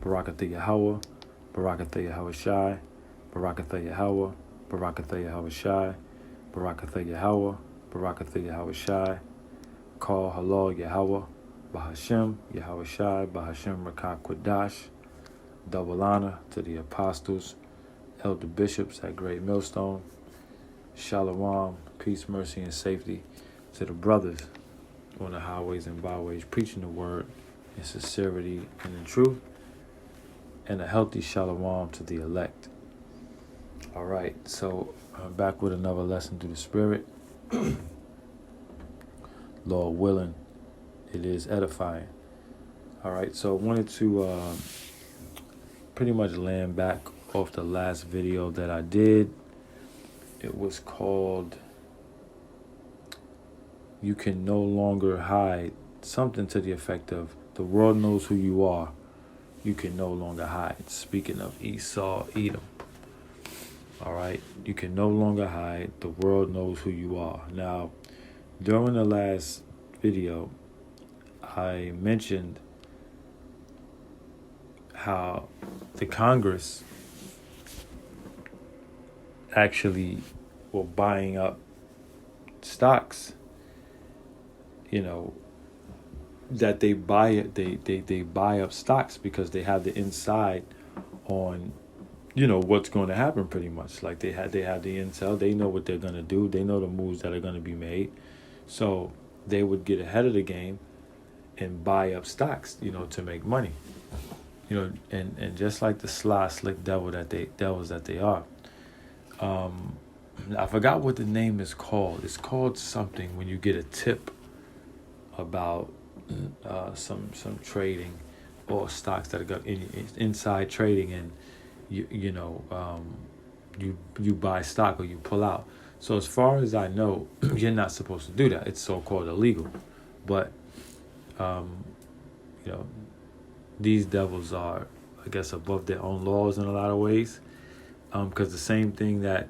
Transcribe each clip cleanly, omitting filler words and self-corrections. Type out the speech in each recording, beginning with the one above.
Barakatha Yahweh, Barakatha Yahweh Shai, Barakatha Yahweh, Barakatha Yahweh Shai, Barakatha Yahweh, Barakatha Yahweh Shai, Call Halal Yahweh, Bahashem, Yahweh Shai, Bahashem Rakah Quadash. Double honor to the apostles, elder bishops at Great Millstone. Shalom, peace, mercy, and safety to the brothers on the highways and byways, preaching the word in sincerity and in truth, and a healthy shalom to the elect. All right, so I'm back with another lesson through the Spirit. Lord willing, it is edifying. All right, so I wanted to pretty much land back off the last video that I did. It was called You Can No Longer Hide, something to the effect of the world knows who you are, you can no longer hide. Speaking of Esau, Edom. All right, you can no longer hide, the world knows who you are. Now, during the last video, I mentioned how the Congress actually were buying up stocks, that they buy up stocks because they have the inside on, what's going to happen pretty much. Like they have the intel, they know what they're going to do, they know the moves that are going to be made. So they would get ahead of the game and buy up stocks, to make money. And just like the sly, slick devils that they are. I forgot what the name is called. It's called something when you get a tip about some trading or stocks that got inside trading, and you buy stock or you pull out. So as far as I know, you're not supposed to do that. It's so-called illegal. But these devils are, I guess, above their own laws in a lot of ways, because the same thing that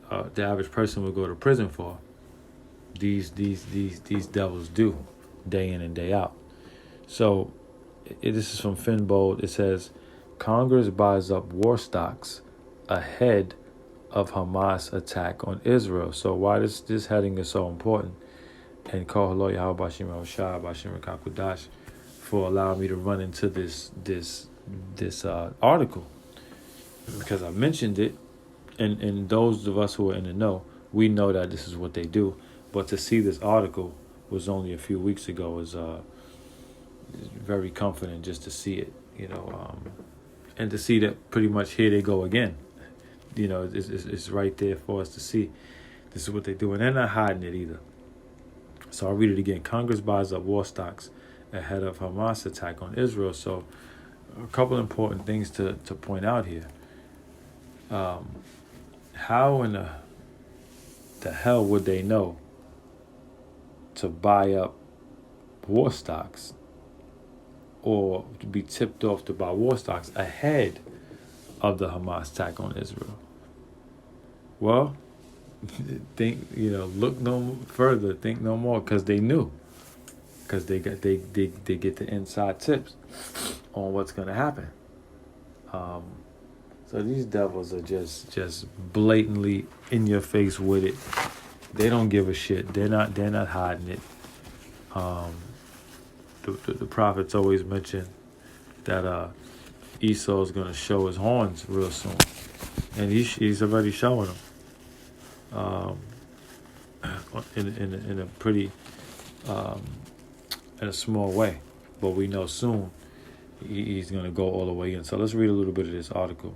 the average person would go to prison for, these devils do day in and day out. So this is from Finbold. It says, Congress buys up war stocks ahead of Hamas attack on Israel. So why this heading is so important, and call hello Yahweh Bashim Shah Bashim Rakakudash for allowing me to run into this article, because I mentioned it, and those of us who are in the know, we know that this is what they do. But to see this article was only a few weeks ago is very comforting, just to see it, and to see that pretty much here they go again. It's right there for us to see. This is what they do, and they're not hiding it either. So I'll read it again. Congress buys up war stocks ahead of Hamas attack on Israel. So a couple important things to point out here. How in the hell would they know to buy up war stocks, or to be tipped off to buy war stocks ahead of the Hamas attack on Israel? Well, look no further, think no more, because they knew, because they get the inside tips on what's going to happen. So these devils are just blatantly in your face with it. They don't give a shit. They're not hiding it. The prophets always mention that Esau's going to show his horns real soon, and he's already showing them in a pretty in a small way, but we know soon he's going to go all the way in. So let's read a little bit of this article.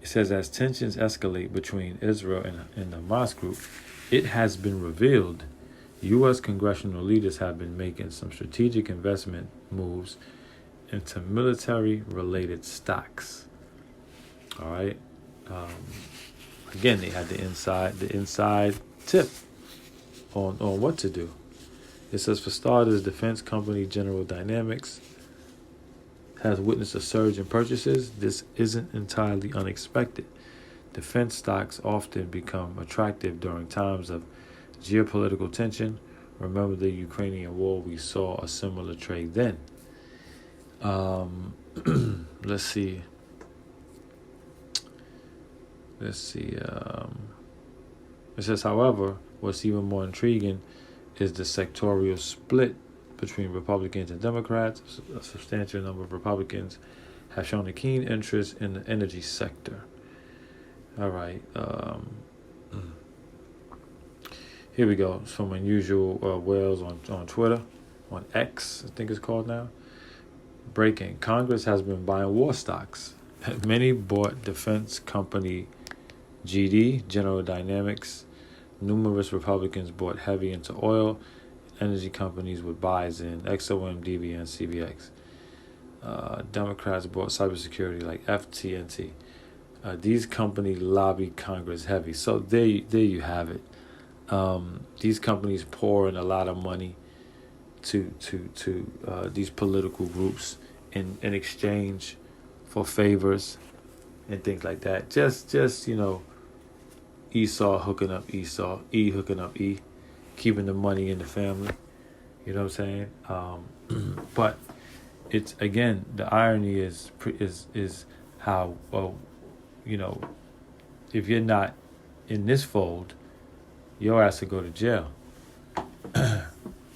It says, as tensions escalate between Israel and the Hamas group, it has been revealed U.S. congressional leaders have been making some strategic investment moves into military-related stocks. All right. Again, they had the inside tip on what to do. It says, for starters, defense company General Dynamics has witnessed a surge in purchases. This isn't entirely unexpected. Defense stocks often become attractive during times of geopolitical tension. Remember the Ukrainian war, we saw a similar trade then. Let's see. It says, however, what's even more intriguing is the sectorial split between Republicans and Democrats. A substantial number of Republicans have shown a keen interest in the energy sector. All right. Here we go. It's from Unusual Whales on Twitter, on X, I think it's called now. Breaking. Congress has been buying war stocks. Many bought defense company GD, General Dynamics. Numerous Republicans bought heavy into oil, energy companies with buys in XOM, DVN, CVX. Democrats bought cybersecurity like FTNT. These companies lobby Congress heavy. So there you have it. These companies pour in a lot of money to these political groups in exchange for favors and things like that. Just Esau hooking up Esau, E hooking up E, keeping the money in the family. You know what I'm saying? But it's, again, the irony is how if you're not in this fold, your ass to go to jail.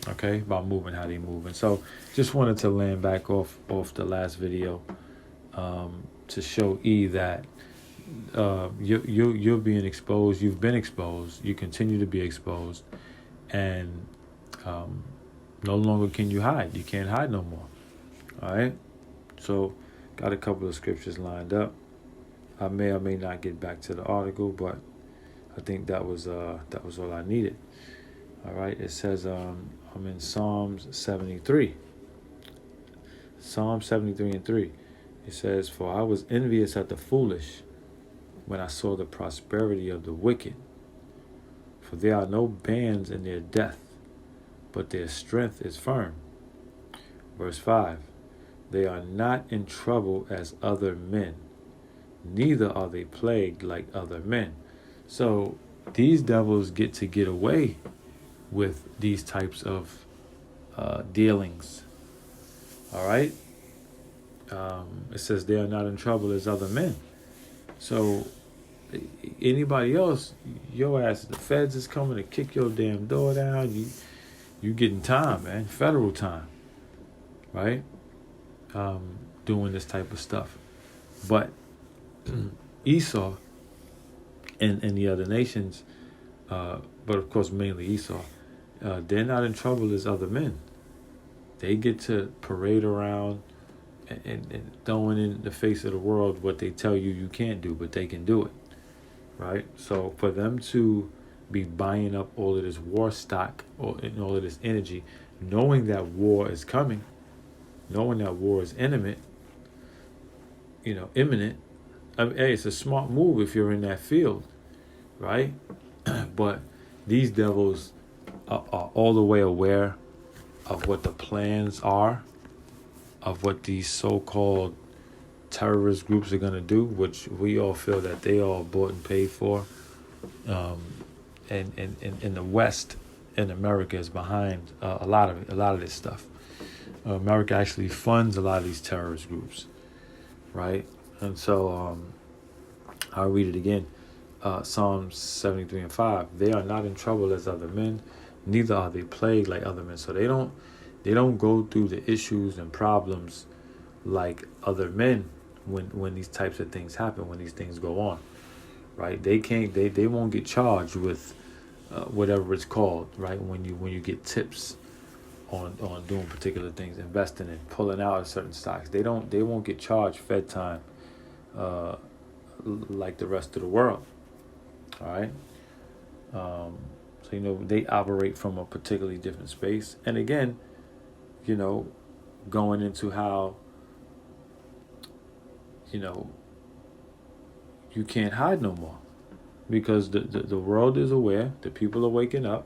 Okay, about moving how they move. And so just wanted to land back off the last video to show E that you're being exposed. You've been exposed. You continue to be exposed, and no longer can you hide. You can't hide no more. All right. So got a couple of scriptures lined up. I may or may not get back to the article, but I think that was all I needed. All right. It says I'm in Psalms 73. Psalm 73 and 3. It says, "For I was envious at the foolish when I saw the prosperity of the wicked. For there are no bands in their death, but their strength is firm." Verse 5. "They are not in trouble as other men, neither are they plagued like other men." So these devils get away with these types of dealings. All right. It says they are not in trouble as other men. So anybody else, your ass, the feds is coming to kick your damn door down. You getting time, man, federal time, right? Doing this type of stuff. But Esau and the other nations, but of course mainly Esau, they're not in trouble as other men. They get to parade around and throwing in the face of the world what they tell you can't do, but they can do it, right? So for them to be buying up all of this war stock and all of this energy, knowing that war is coming, knowing that war is imminent, I mean, hey, it's a smart move if you're in that field, right? But these devils are all the way aware of what the plans are, of what these so-called terrorist groups are going to do, which we all feel that they all bought and paid for. And the West in America is behind a lot of this stuff. America actually funds a lot of these terrorist groups, right? And so I'll read it again. Psalms 73 and 5. "They are not in trouble as other men, neither are they plagued like other men." So they don't go through the issues and problems like other men when these types of things happen, when these things go on, right? They won't get charged with whatever it's called, right? When you get tips on doing particular things, investing and pulling out of certain stocks, they won't get charged Fed time like the rest of the world. All right. So they operate from a particularly different space, and again, going into how you can't hide no more, because the world is aware, the people are waking up,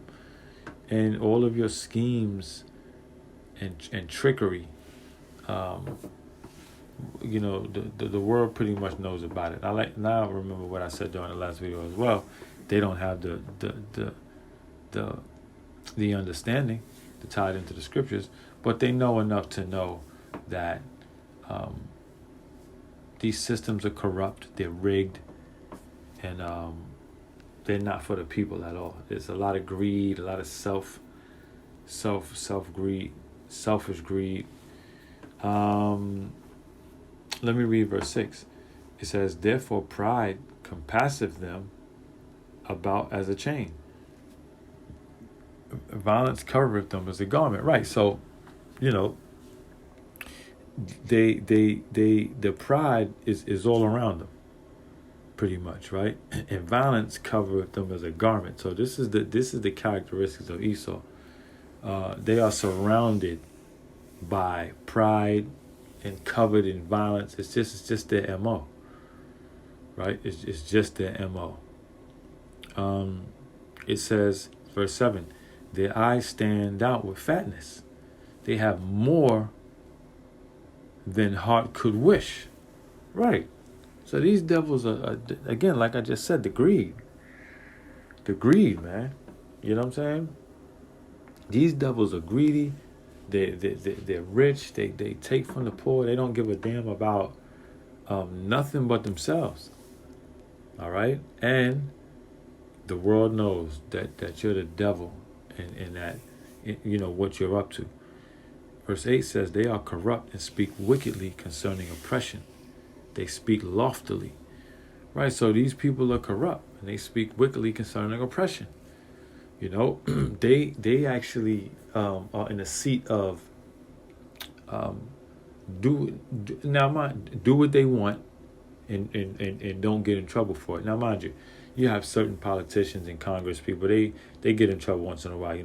and all of your schemes and trickery, the world pretty much knows about it. Now remember what I said during the last video as well. They don't have the understanding to tie it into the scriptures, but they know enough to know that These systems are corrupt, they're rigged, and they're not for the people at all. There's a lot of greed, a lot of greed, selfish greed. Let me read verse 6. It says, therefore pride compasseth them about as a chain. Violence covereth them as a garment. Right, so, the pride is all around them, pretty much, right? And violence covereth them as a garment. So this is the characteristics of Esau. They are surrounded by pride and covered in violence. It's just their MO, right? It's just their MO. It says, verse 7, their eyes stand out with fatness. They have more than heart could wish. Right. So these devils are, again, like I just said, the greed. The greed, man. You know what I'm saying? These devils are greedy. They're rich. They take from the poor. They don't give a damn about nothing but themselves. All right? And the world knows that you're the devil and that, what you're up to. Verse 8 says, they are corrupt and speak wickedly concerning oppression. They speak loftily. Right, so these people are corrupt and they speak wickedly concerning oppression. They actually are in a seat of do what they want and don't get in trouble for it. Now, mind you, you have certain politicians and Congress people, they get in trouble once in a while.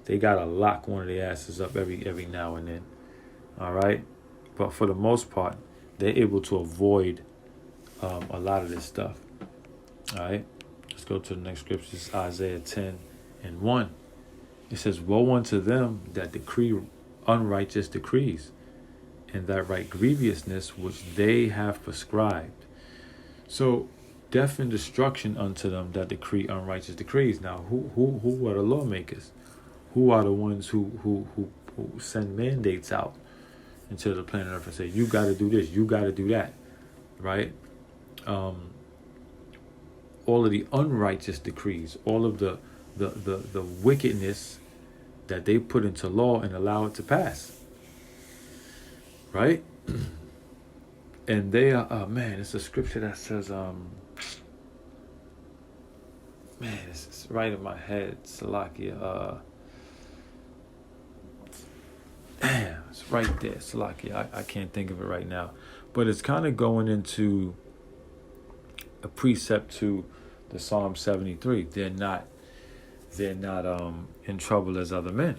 They gotta lock one of their asses up every now and then. All right, but for the most part, they're able to avoid a lot of this stuff. All right, let's go to the next scripture. This is Isaiah 10:1. It says, woe unto them that decree unrighteous decrees, and that write grievousness which they have prescribed. So, death and destruction unto them that decree unrighteous decrees. Now, who are the lawmakers? Who are the ones who send mandates out into the planet Earth and say, you got to do this, you got to do that, right? All of the unrighteous decrees, all of the wickedness that they put into law and allow it to pass, right? And they are, it's a scripture that says, it's right in my head, Salakia. It's right there, Salakia. I can't think of it right now. But it's kind of going into a precept to the Psalm 73. They're not in trouble as other men,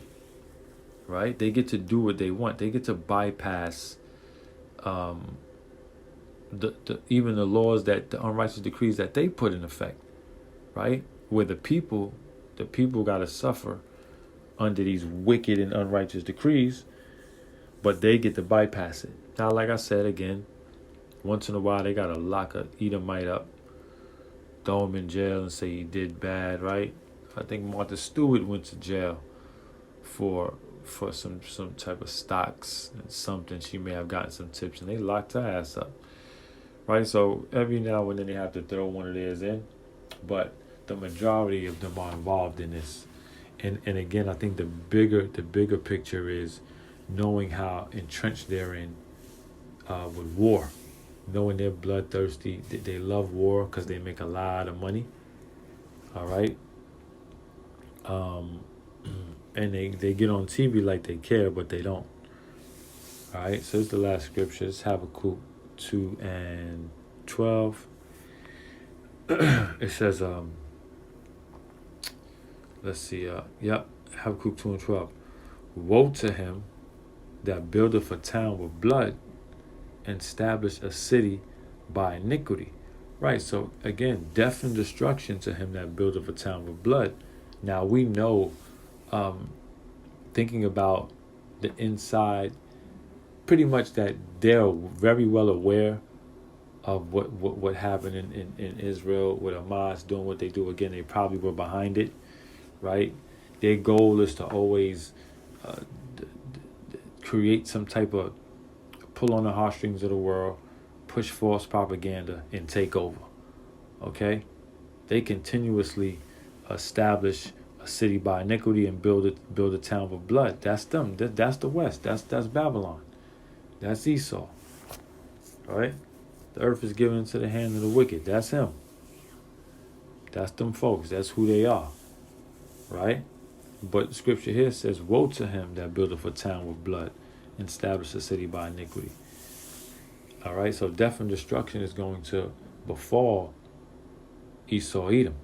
right? They get to do what they want. They get to bypass even the laws the unrighteous decrees that they put in effect, right? Where the people got to suffer under these wicked and unrighteous decrees, but they get to bypass it. Now, like I said again, once in a while they got to lock a Edomite up, throw him in jail and say he did bad, right? I think Martha Stewart went to jail for some type of stocks and something. She may have gotten some tips and they locked her ass up, right? So every now and then they have to throw one of theirs in, but the majority of them are involved in this. And again, I think the bigger picture is knowing how entrenched they're in with war, knowing they're bloodthirsty. They love war because they make a lot of money. All right. And they get on TV like they care, but they don't. All right. So it's the last scripture. It's Habakkuk 2:12. It says, let's see. Habakkuk 2:12. Woe to him that buildeth a town with blood, and establish a city by iniquity. Right. So again, death and destruction to him that buildeth a town with blood. Now we know, thinking about the inside, pretty much that they're very well aware of what happened in Israel with Hamas doing what they do. Again, they probably were behind it, right? Their goal is to always create some type of pull on the heartstrings of the world, push false propaganda, and take over. Okay? They continuously establish a city by iniquity and build a town of blood. That's them. That's the West. That's Babylon. That's Esau. All right? The earth is given into the hand of the wicked. That's him. That's them folks. That's who they are. Right? But the scripture here says, woe to him that buildeth a town with blood and establish a city by iniquity. All right? So death and destruction is going to befall Esau, Edom,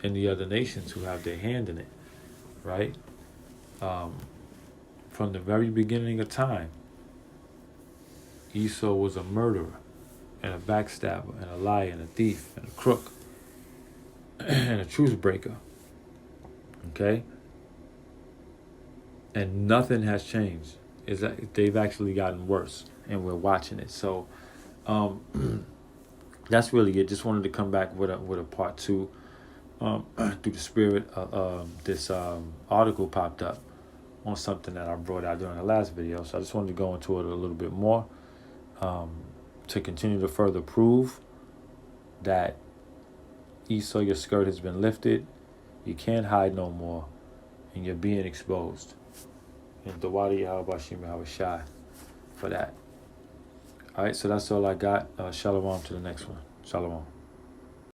and the other nations who have their hand in it. Right? From the very beginning of time, Esau was a murderer and a backstabber and a liar and a thief and a crook and a truce breaker. Okay? And nothing has changed. Is that they've actually gotten worse, and we're watching it. So that's really it. Just wanted to come back with a part two. Through the spirit, this article popped up on something that I brought out during the last video. So I just wanted to go into it a little bit more to continue to further prove that Esau, your skirt has been lifted. You can't hide no more, and you're being exposed. And Dawadi Yahabashim Yahabashai for that. All right, so that's all I got. Shalom to the next one. Shalom.